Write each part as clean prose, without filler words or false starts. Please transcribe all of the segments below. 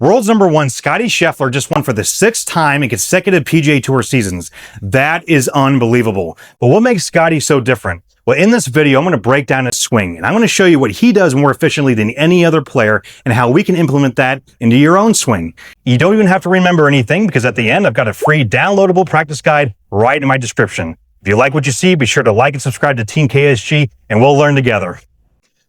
World's #1, Scottie Scheffler, just won for the 6th time in consecutive PGA Tour seasons. That is unbelievable. But what makes Scottie so different? Well, in this video, I'm going to break down his swing, and I'm going to show you what he does more efficiently than any other player and how we can implement that into your own swing. You don't even have to remember anything because at the end, I've got a free downloadable practice guide right in my description. If you like what you see, be sure to like and subscribe to Team KSG, and we'll learn together.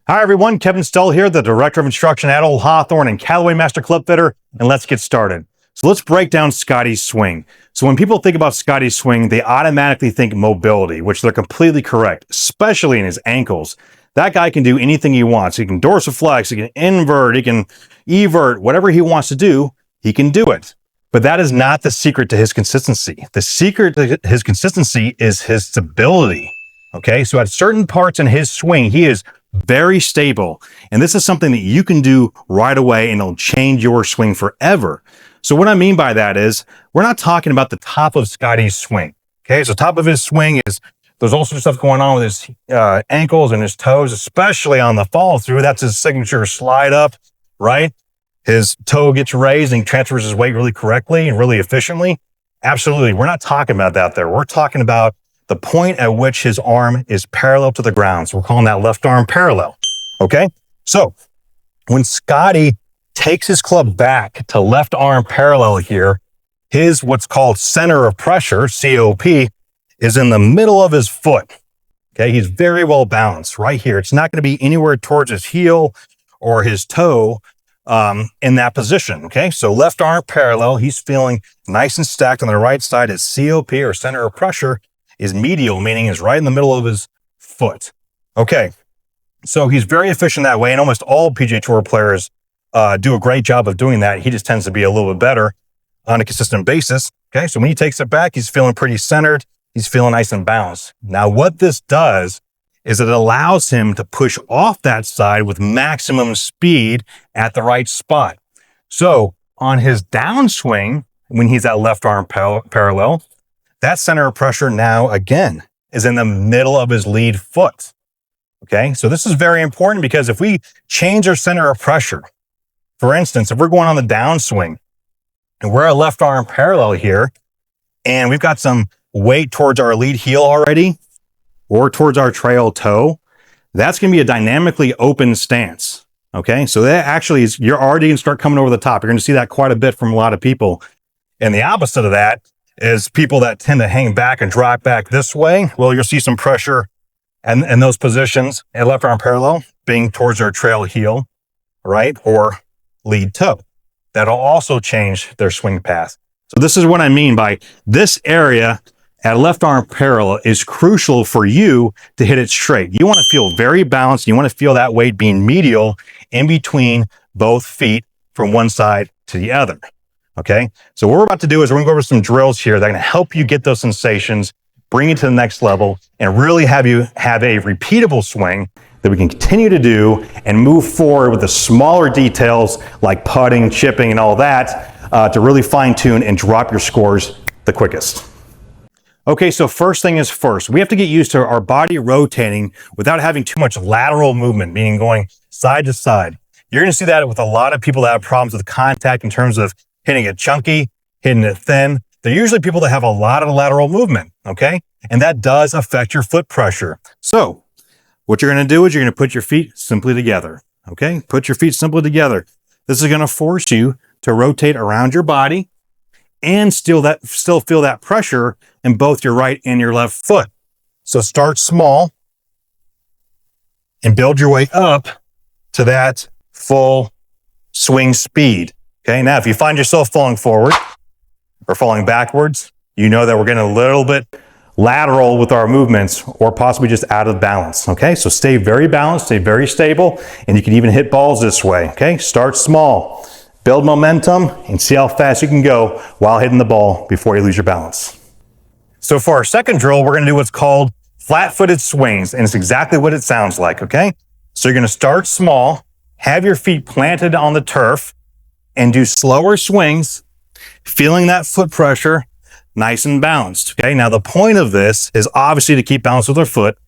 Hi everyone, Kevin Stull here, the Director of Instruction at Old Hawthorne and Callaway Master Club Fitter, and let's get started. So let's break down Scottie's swing. So when people think about Scottie's swing, they automatically think mobility, which they're completely correct, especially in his ankles. That guy can do anything he wants. He can dorsiflex, he can invert, he can evert, whatever he wants to do, he can do it. But that is not the secret to his consistency. The secret to his consistency is his stability. Okay, so at certain parts in his swing, he is very stable. And this is something that you can do right away and it'll change your swing forever. So what I mean by that is, we're not talking about the top of Scottie's swing. Okay, so top of his swing is, there's all sorts of stuff going on with his ankles and his toes, especially on the follow through. That's his signature slide up, right? His toe gets raised and he transfers his weight really correctly and really efficiently. Absolutely. We're not talking about that there. We're talking about the point at which his arm is parallel to the ground. So we're calling that left arm parallel. Okay. So when Scottie takes his club back to left arm parallel here, his what's called center of pressure, COP, is in the middle of his foot. Okay. He's very well balanced right here. It's not going to be anywhere towards his heel or his toe in that position. Okay. So left arm parallel, he's feeling nice and stacked on the right side. His COP or center of pressure is medial, meaning is right in the middle of his foot. Okay, so he's very efficient that way, and almost all PGA Tour players do a great job of doing that. He just tends to be a little bit better on a consistent basis. Okay, so when he takes it back, he's feeling pretty centered. He's feeling nice and balanced. Now, what this does is it allows him to push off that side with maximum speed at the right spot. So on his downswing, when he's at left arm parallel, that center of pressure now, again, is in the middle of his lead foot. Okay, so this is very important because if we change our center of pressure, for instance, if we're going on the downswing and we're at left arm parallel here, and we've got some weight towards our lead heel already, or towards our trail toe, that's going to be a dynamically open stance. Okay, so that actually is, you're already going to start coming over the top. You're going to see that quite a bit from a lot of people. And the opposite of that is people that tend to hang back and drop back this way. Well, you'll see some pressure in those positions at left arm parallel being towards our trail heel, right? Or lead toe. That'll also change their swing path. So this is what I mean by this area at left arm parallel is crucial for you to hit it straight. You want to feel very balanced. You want to feel that weight being medial in between both feet from one side to the other. Okay, so what we're about to do is we're going to go over some drills here that are going to help you get those sensations, bring it to the next level, and really have you have a repeatable swing that we can continue to do and move forward with the smaller details like putting, chipping, and all that to really fine tune and drop your scores the quickest. Okay, so first thing is first, we have to get used to our body rotating without having too much lateral movement, meaning going side to side. You're going to see that with a lot of people that have problems with contact in terms of hitting it chunky, hitting it thin. They're usually people that have a lot of lateral movement, okay? And that does affect your foot pressure. So what you're going to do is you're going to put your feet simply together, okay? Put your feet simply together. This is going to force you to rotate around your body and still feel that pressure in both your right and your left foot. So start small and build your way up to that full swing speed. Okay, now if you find yourself falling forward or falling backwards, you know that we're getting a little bit lateral with our movements or possibly just out of balance. Okay, so stay very balanced, stay very stable, and you can even hit balls this way. Okay, start small, build momentum, and see how fast you can go while hitting the ball before you lose your balance. So for our second drill, we're going to do what's called flat-footed swings, and it's exactly what it sounds like. Okay, so you're going to start small, have your feet planted on the turf, and do slower swings, feeling that foot pressure, nice and balanced. Okay, now the point of this is obviously to keep balance with our foot,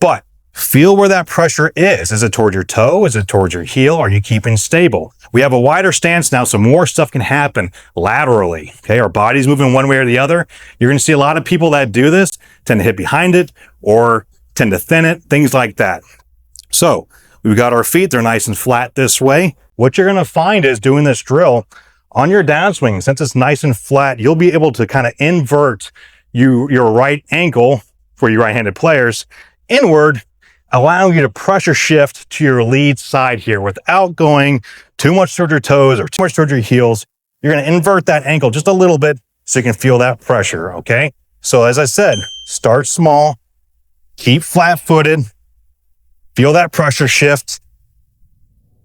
but feel where that pressure is. Is it towards your toe? Is it towards your heel? Are you keeping stable? We have a wider stance now, so more stuff can happen laterally. Okay, our body's moving one way or the other. You're going to see a lot of people that do this tend to hit behind it or tend to thin it, things like that. So we've got our feet, they're nice and flat this way. What you're going to find is doing this drill on your downswing, since it's nice and flat, you'll be able to kind of invert your right ankle for you right-handed players inward, allowing you to pressure shift to your lead side here without going too much towards your toes or too much towards your heels. You're going to invert that ankle just a little bit so you can feel that pressure, okay? So as I said, start small, keep flat-footed, feel that pressure shift,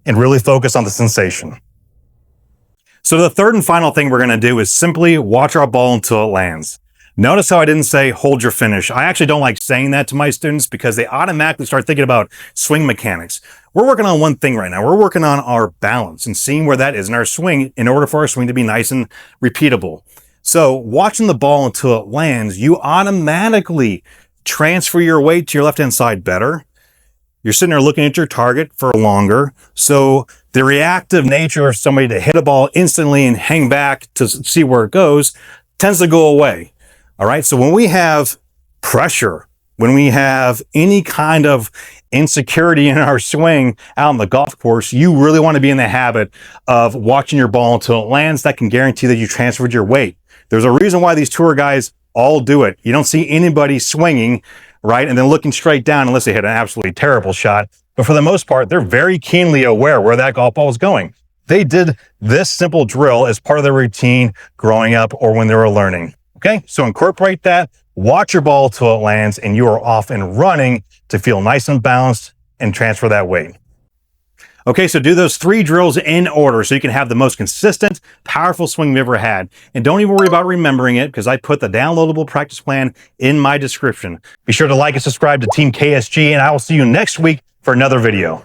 and really focus on the sensation. So the third and final thing we're going to do is simply watch our ball until it lands. Notice how I didn't say hold your finish. I actually don't like saying that to my students because they automatically start thinking about swing mechanics. We're working on one thing right now. We're working on our balance and seeing where that is in our swing in order for our swing to be nice and repeatable. So watching the ball until it lands, you automatically transfer your weight to your left-hand side better. You're sitting there looking at your target for longer. So the reactive nature of somebody to hit a ball instantly and hang back to see where it goes tends to go away. All right. So when we have pressure, when we have any kind of insecurity in our swing out on the golf course, you really want to be in the habit of watching your ball until it lands. That can guarantee that you transferred your weight. There's a reason why these tour guys all do it. You don't see anybody swinging, right, and then looking straight down unless they hit an absolutely terrible shot. But for the most part, they're very keenly aware where that golf ball is going. They did this simple drill as part of their routine growing up or when they were learning. Okay, so incorporate that, watch your ball till it lands, and you are off and running to feel nice and balanced and transfer that weight. Okay, so do those 3 drills in order so you can have the most consistent, powerful swing you've ever had. And don't even worry about remembering it because I put the downloadable practice plan in my description. Be sure to like and subscribe to Team KSG, and I will see you next week for another video.